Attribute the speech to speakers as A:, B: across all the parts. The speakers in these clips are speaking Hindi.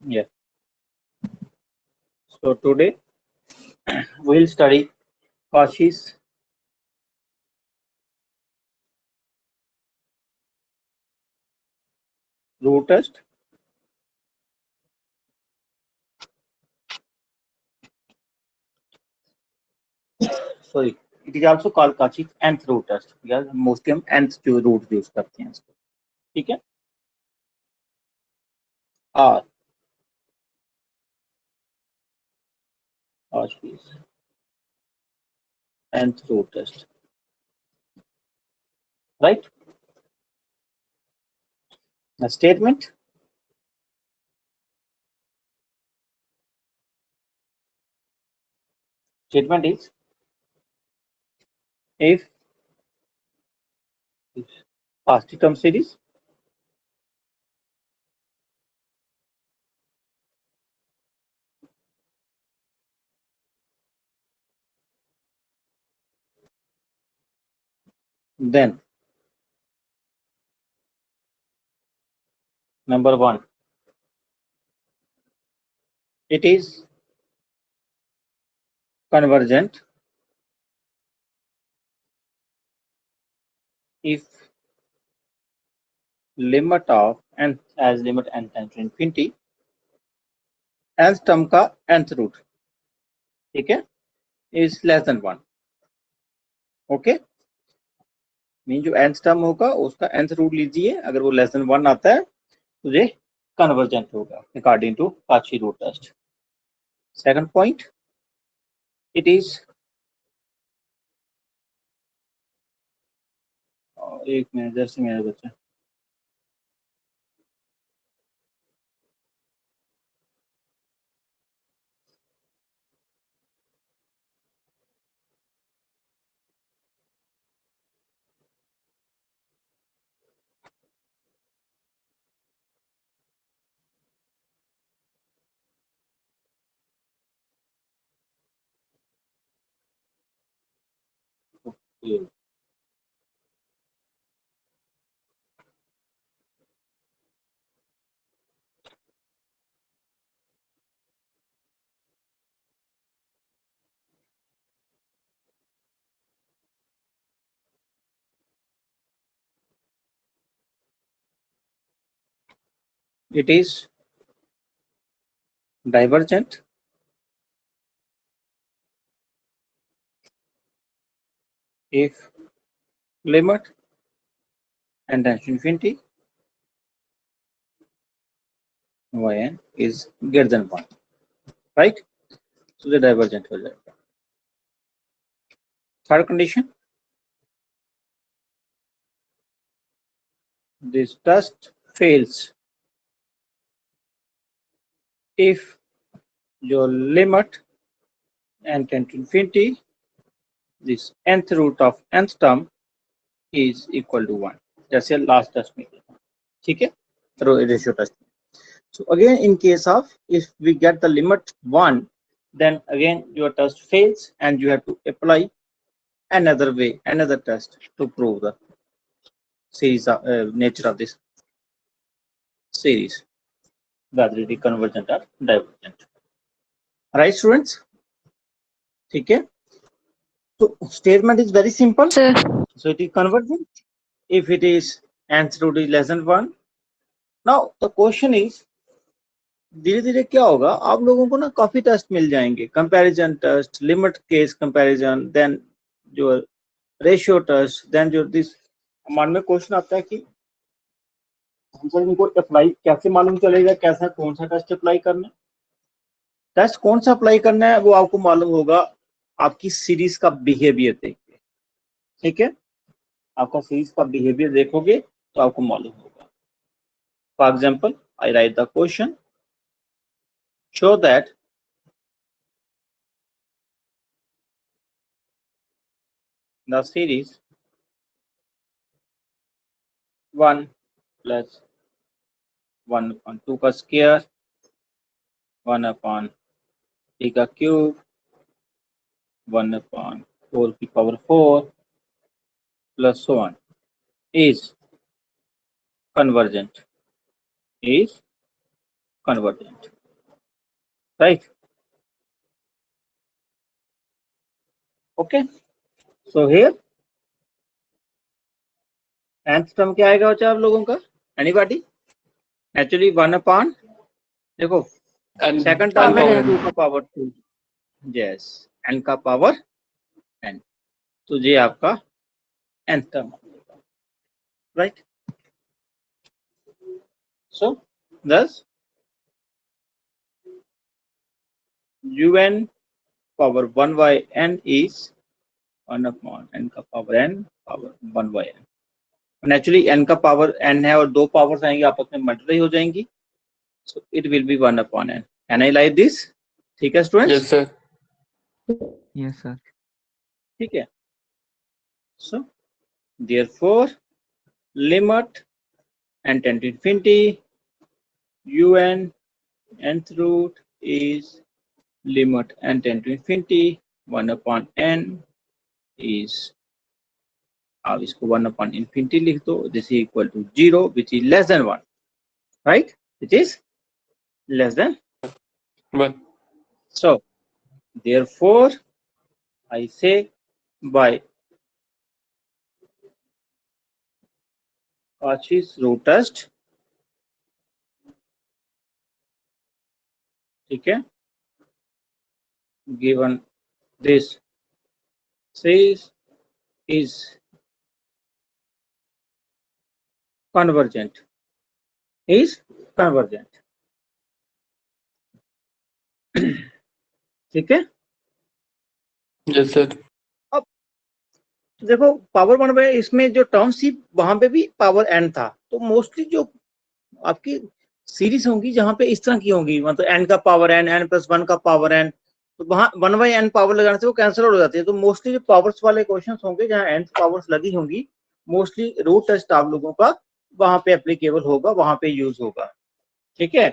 A: Yeah. So today we'll study Cauchy's root test. Sorry, it is also called Cauchy's nth root test because mostly हम nth जो root use करते हैं इसको. ठीक है. R Cauchy's nth root test. Right? The statement is if positive term series then number one, it is convergent if limit of n as limit n tends to infinity nth term का nth root, ठीक है, is less than 1. Okay, mean जो nth टर्म होगा उसका nth रूट लीजिए, अगर वो लेस देन 1 आता है तो ये कन्वर्जेंट होगा according to Cauchy root test. Second point, it is एक मिनट जैसे मेरे बच्चे it is divergent if limit n tends to infinity yn is greater than 1, right? So the divergent हो जाएगा. Third condition, this test fails if your limit n tends to infinity, this nth root of nth term is equal to 1, जैसे लास्ट टेस्ट में किया, ठीक है, ratio test. So again, in case of if we get the limit 1, then again your test fails and you have to apply another way, another test to prove the series of nature of this series, whether it is convergent or divergent. Right, students? ठीक है. So statement is very simple.
B: Sir.
A: So it is convergent if it is nth root is less than 1. Now the question is, धीरे धीरे क्या होगा, आप लोगों को ना काफी टेस्ट मिल जाएंगे, comparison test, limit case comparison, then जो रेशियो टेस्ट, देन जो दिस मान में क्वेश्चन आता है कि हमको इनको अप्लाई कैसे मालूम चलेगा, कैसा कौन सा टेस्ट अप्लाई करना है. टेस्ट कौन सा अप्लाई करना है वो आपको मालूम होगा आपकी सीरीज का बिहेवियर देख के, ठीक है, आपका सीरीज का बिहेवियर देखोगे तो आपको मालूम होगा. For example, I right the question, show that the series 1 plus 1 upon 2 का स्क्वायर 1 upon 3 का क्यूब 1 upon 4 की power 4 plus so on is convergent convergent, right? Okay, so here nth term क्या आएगा बच्चा आप लोगों का? एनीबॉडी? एक्चुअली 1/, देखो सेकंड टर्म में 2 का पावर 2, यस, n का पावर n, तो ये आपका nth term, right? So thus un power 1/n is 1/n का power n power 1/n। Naturally n का पावर n है और दो पावर्स आएंगी आपस में मल्टीप्लाई हो जाएंगी, so it will be 1/n। Can I like this? ठीक है students?
B: Yes sir,
C: yes sir.
A: ठीक है, so therefore limit n tend to infinity un nth root is limit n tend to infinity 1/n is, आप इसको 1/infinity लिख दो, this is equal to 0 which is less than 1, right? Which is less than
B: 1,
A: so therefore I say by Cauchy's root test, ठीक है, given this says is convergent, is convergent, ठीक है?
B: यस सर,
A: देखो पावर 1 में इसमें जो टर्म सी वहां पे भी पावर n था, तो मोस्टली जो आपकी सीरीज होंगी जहां पे इस तरह की होंगी, मतलब n का पावर n, n+1 का पावर n, तो वहां 1/n पावर लगाने से वो कैंसिल हो जाती है। तो मोस्टली जो पावर्स वाले क्वेश्चंस होंगे जहां n पावर्स लगी होंगी, मोस्टली रूट टेस्ट आप लोगों का वहां पे एप्लीकेबल होगा, वहां पे यूज होगा, ठीक है?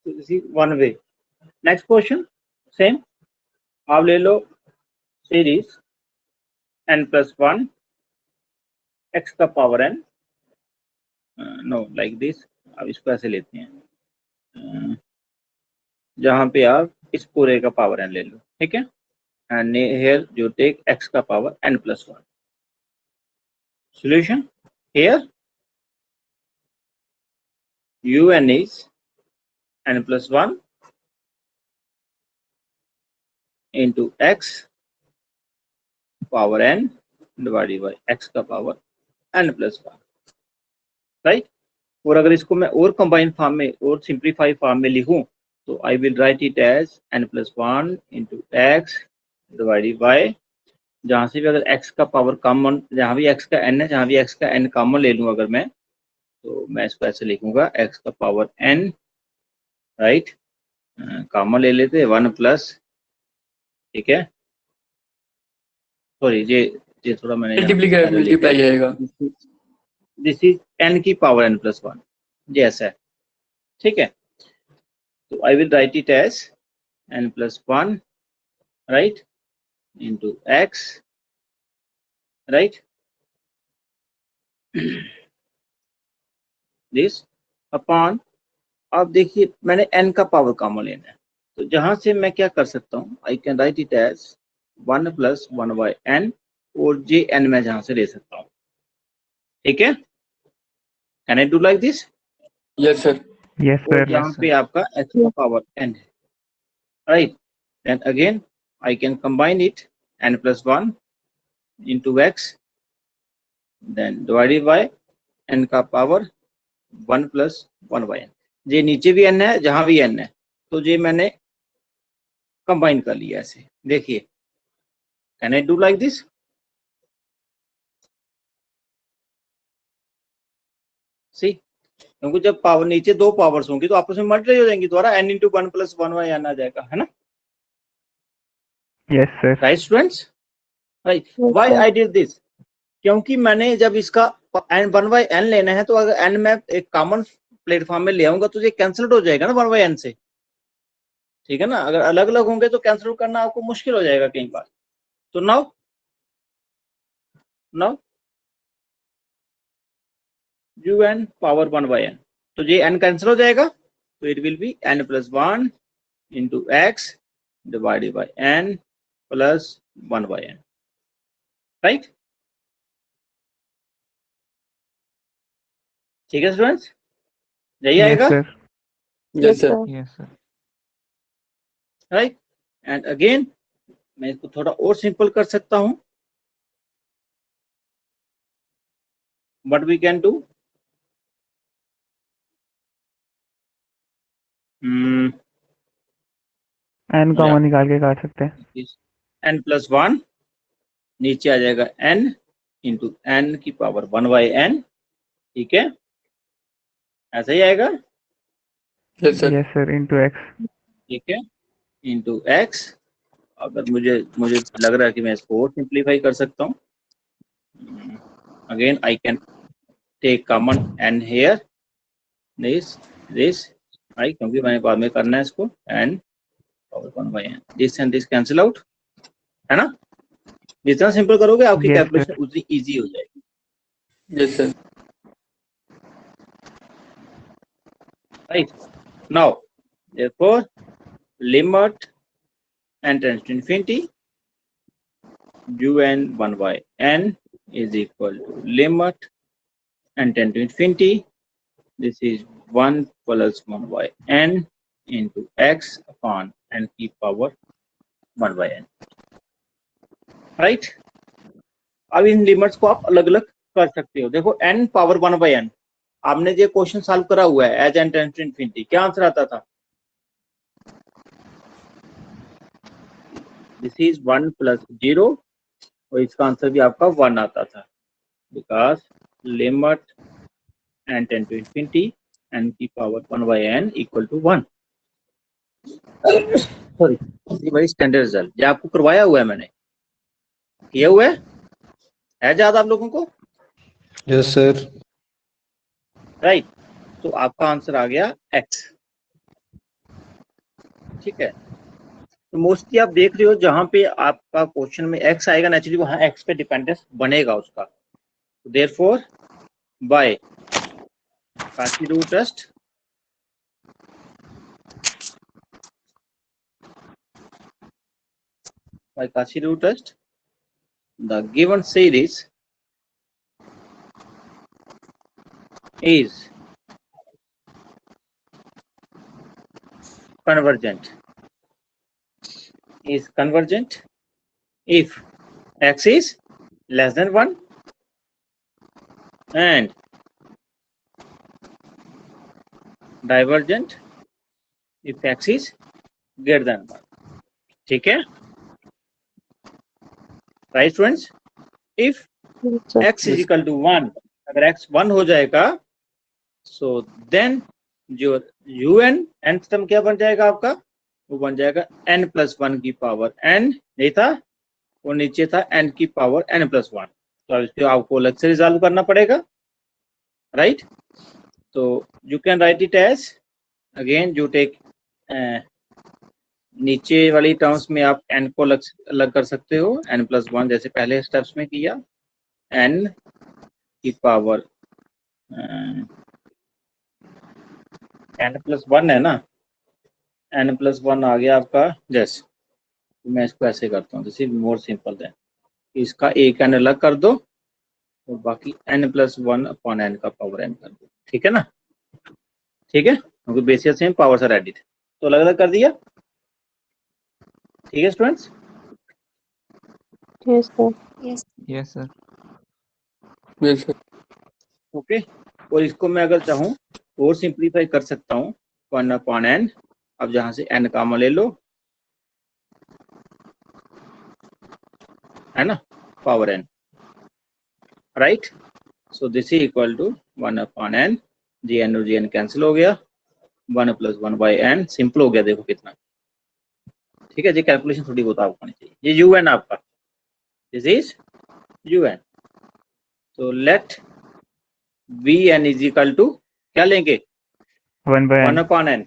A: One way. Next question same, आप ले लो सीरीज n+1 x का power n, know like this, अब इसको ऐसे लेते हैं जहां पे आप इस पूरे का पावर n ले लो, ठीक है? And here you take x का power n+1, solution here un is n+1 into x power n divided by x का पावर n+1, राइट? और अगर इसको मैं और कंबाइन फॉर्म में और सिंप्लीफाई फॉर्म में लिखूं तो I will write it as n+1 into x divided by, जहां से भी अगर x का पावर कॉमन, जहां भी x का n है, जहां भी x का n कॉमन ले लूं अगर मैं, तो मैं इसको ऐसे लिखूंगा x का पावर n, राइट? कॉमन ले लेते 1+, ठीक है, सॉरी ये थोड़ा मैंने
B: मल्टीप्लाई आएगा,
A: दिस इज n की पावर n+1, ये ऐसा है, ठीक है? तो I will write it as n+1, right, into x, right, this upon, अब देखिए मैंने n का पावर कॉमन लेना है, तो जहां से मैं क्या कर सकता हूं, I can write it as 1+1/n, और जे n मैं जहां से ले सकता हूं, ठीक है? Can I do like this?
B: Yes sir,
C: yes
A: और
C: सर।
A: जहां पे आपका x का पावर n है, right, then again I can combine it n+1 into x, then divided by n का पावर 1+1/n, ये नीचे भी n है, जहां भी n है, तो ये मैंने कंबाइन कर लिया ऐसे, देखिए, can I do like this? See, क्योंकि जब पावर नीचे दो पावर्स होंगी तो आपस में मल्टीप्लाई हो जाएंगी, द्वारा n into 1+1/n आ जाएगा, है ना?
C: Yes sir.
A: Right students, right? Why I did this, क्योंकि मैंने जब इसका n1/n लेना है, तो अगर n मैं एक कॉमन प्लेटफॉर्म में ले आऊंगा तो ये कैंसिल हो जाएगा ना 1/n से, ठीक है ना? अगर अलग अलग होंगे तो कैंसिल करना आपको मुश्किल हो जाएगा कई बार। तो नाउ un पावर 1/n, तो ये n कैंसिल हो जाएगा, So it will be n plus 1 into x divided by n plus 1 by n, right? ठीक है स्टूडेंट्स, यही
C: Yes,
A: आएगा,
C: sir.
B: Yes, sir.
C: Yes, sir.
A: Right? And again मैं इसको थोड़ा और सिंपल कर सकता हूं. What we can do?
C: n common निकाल के काट सकते हैं.
A: n प्लस 1 नीचे आ जाएगा n इंटू n की पावर 1 बाई n, ठीक है, ऐसा ही आएगा,
B: Yes, sir.
C: Yes, sir. Into x.
A: ठीक है, इंटू x. अगर मुझे लग रहा है कि मैं इसको और सिंप्लीफाई कर सकता हूँ. Again I can take common n here, this I, क्योंकि मैंने बाद में करना है इसको, n power 1 by n, this and this cancel out, है ना? जितना सिंपल करोगे आपकी
C: Yes,
A: कैलकुलेशन
C: sir.
A: उतनी इजी हो जाएगी.
B: Yes, sir.
A: Right? Now, therefore, limit n tends to infinity, un 1 by n is equal to limit n tends to infinity. This is 1 plus 1 by n into x upon n की power 1 by n. Right? अब इन लिमिट्स को आप अलग अलग कर सकते हो. देखो n पावर 1 by n, आपने जो क्वेश्चन सॉल्व करा हुआ है as n tends to infinity, क्या आंसर आता था? दिस इज 1 प्लस 0, और इसका आंसर भी आपका 1 आता था, because limit n tend to infinity n की power 1 by n equal to 1. Sorry, ये भाई स्टैंडर्ड रिजल्ट जो आपको करवाया हुआ है, मैंने किया हुआ है याद आप लोगों को?
D: Yes sir.
A: राइट. तो आपका आंसर आ गया x, ठीक है. तो मोस्टली आप देख रहे हो जहां पे आपका क्वेश्चन में x आएगा, नेचुरली वहां x पे डिपेंडेंस बनेगा उसका. Therefore by Cauchy rule test, the given series is convergent. If x is less than 1 and divergent if x is greater than 1. ठीक है, right students? If x is equal to 1, अगर x 1 हो जाएगा, सो देन जो un nth टर्म क्या बन जाएगा आपका? वो बन जाएगा n प्लस 1 की पावर n, नहीं था, और नीचे था n की पावर n प्लस 1. तो इसको आपको अलग से रिजॉल्व करना पड़ेगा, राइट? तो you can write it as, again you take, नीचे वाली टर्म्स में आप n को अलग कर सकते हो, n प्लस 1 जैसे पहले स्टेप्स में किया, n की पावर n प्लस 1 है ना, n प्लस 1 आ गया आपका. जैसे मैं इसको ऐसे करता हूँ, दिस इज मोर सिंपल है, इसका एक n अलग कर दो और बाकी n प्लस 1 अपॉन n का पावर n कर दो, ठीक है ना? ठीक है, क्योंकि बेसिस सेम पावर से रेडी थे, तो अलग अलग कर दिया. ठीक है students?
E: Yes, sir.
C: Yes, sir.
B: Yes, sir.
A: Okay. और इसको मैं अगर चाहूँ और सिंप्लीफाई कर सकता हूँ, 1 अपॉन n. अब जहां से n कॉमन ले लो, है ना, power n, right? So this is equal to 1 upon n, gn और gn कैंसिल हो गया, 1 प्लस 1 बाई n, सिंपल हो गया. देखो कितना, ठीक है जी. कैलकुलेशन थोड़ी बहुत आपको होनी चाहिए. ये un आपका, दिस इज un. तो let vn is equal to क्या लेंगे?
C: 1 by
A: 1
C: n.
A: Upon n,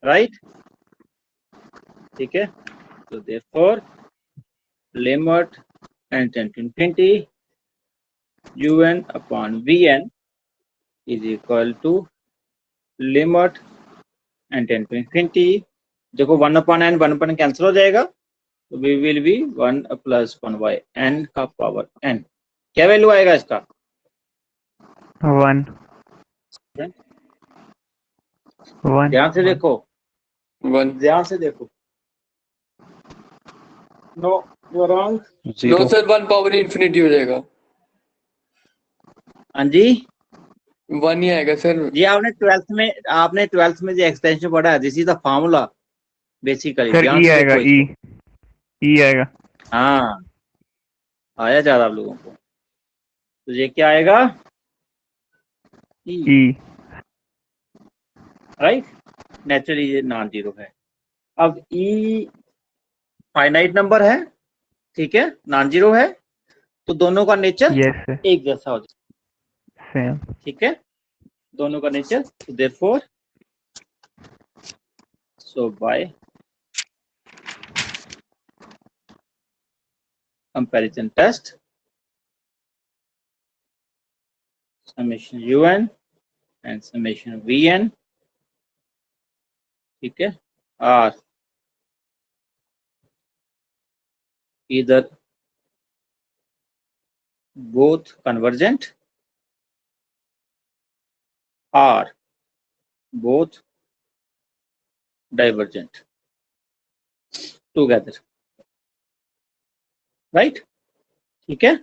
A: right? ठीक है. तो therefore limit n tend to infinity un upon vn is equal to limit n tend to infinity, देखो 1/n कैंसिल हो जाएगा, तो वी विल बी 1 + 1/n का पावर n। क्या वैल्यू आएगा इसका?
C: 1 1
A: ध्यान से देखो,
B: 1
A: ध्यान से देखो। No, you are wrong.
B: No
D: zero,
B: sir 1 power infinity हो जाएगा,
A: हाँ जी
B: 1 ही आएगा सर।
A: जी, आपने 12th में जो एक्सटेंशन पढ़ा है, this is the formula basically.
C: Sir
A: ध्यान
C: ई
A: से
C: आएगा,
A: देखो इसको।
C: ई आएगा।
A: हाँ, आया ज्यादा आप लोगों को। तो ये क्या आएगा? ई,
C: ई
A: राइट। नेचुरली ये नॉन जीरो है। अब ई फाइनाइट नंबर है, ठीक है, नॉन जीरो है, तो दोनों का नेचर
C: यस सर,
A: एक जैसा हो जाए,
C: सेम।
A: ठीक है, दोनों का नेचर। तो therefore so by comparison test, summation un and summation vn, ठीक है, are either both convergent or both divergent together, right? ठीक है,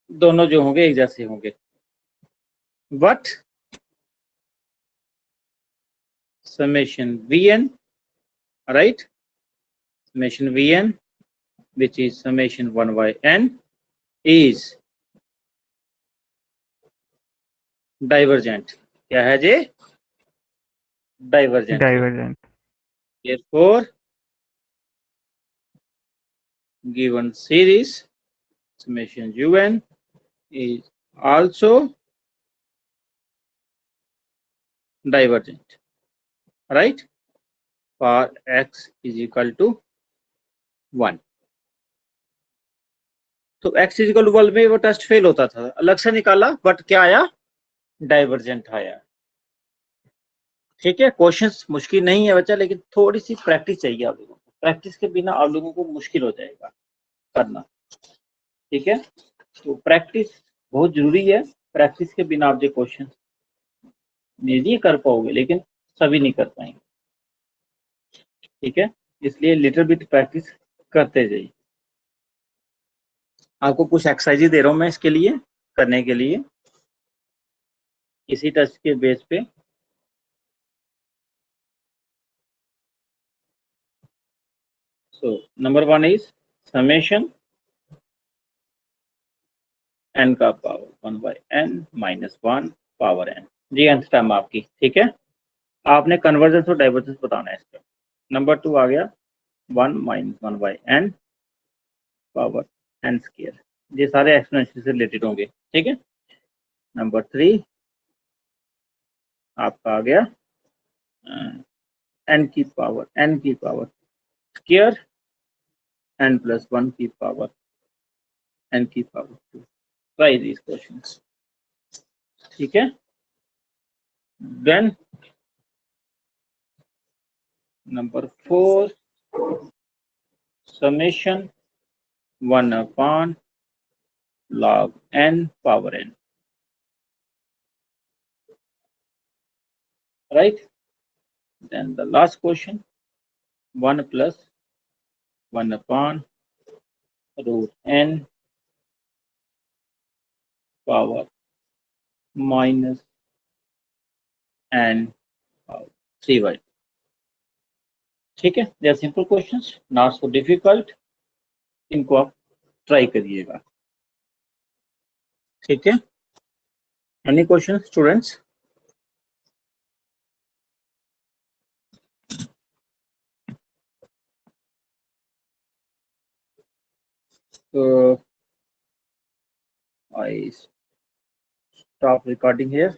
A: दोनों जो होंगे एक जैसे होंगे, but summation vn, right, summation vn which is summation 1/n is divergent। क्या है जी? divergent है।
C: Divergent.
A: therefore given series summation un is also divergent, right, for x is equal to 1। तो x इजिकल टू 1 में वो टेस्ट फेल होता था, अलग से निकाला, बट क्या आया? डाइवर्जेंट आया। ठीक है, क्वेश्चंस मुश्किल नहीं है बच्चा, लेकिन थोड़ी सी प्रैक्टिस चाहिए आप लोगों को। प्रैक्टिस के बिना आप लोगों को मुश्किल हो जाएगा करना, ठीक है, तो प्रैक्टिस बहुत जरूरी है। प्रैक्टिस के बिना आप ये क्वेश्चन नहीं कर पाओगे, लेकिन सभी नहीं कर पाएंगे, ठीक है, इसलिए लिटिल बिट प्रैक्टिस करते जाइए। आपको कुछ एक्सरसाइज दे रहा हूं मैं इसके लिए, करने के लिए, इसी टेस्ट के बेस पे। So number 1 is summation n का पावर 1/n - 1 पावर n, जी nth टर्म आपकी, ठीक है। आपने कन्वर्जेंस और डाइवर्जेंस बताना है इसका। नंबर 2 आ गया 1 - 1/n पावर n स्क्वायर, ये सारे एक्सपोनेंशियल से रिलेटेड होंगे, ठीक है। नंबर 3 आपका आ गया n की पावर स्क्वायर n + 1 की पावर n की पावर 2। ट्राई दीज क्वेश्चंस, ठीक है। Then number 4 summation 1/log n power n, right? Then the last question 1 + 1/√n power -n power 3/, ठीक है। They are simple questions, not so difficult, इनको आप ट्राई करिएगा, ठीक है। Any question students? I stop recording here.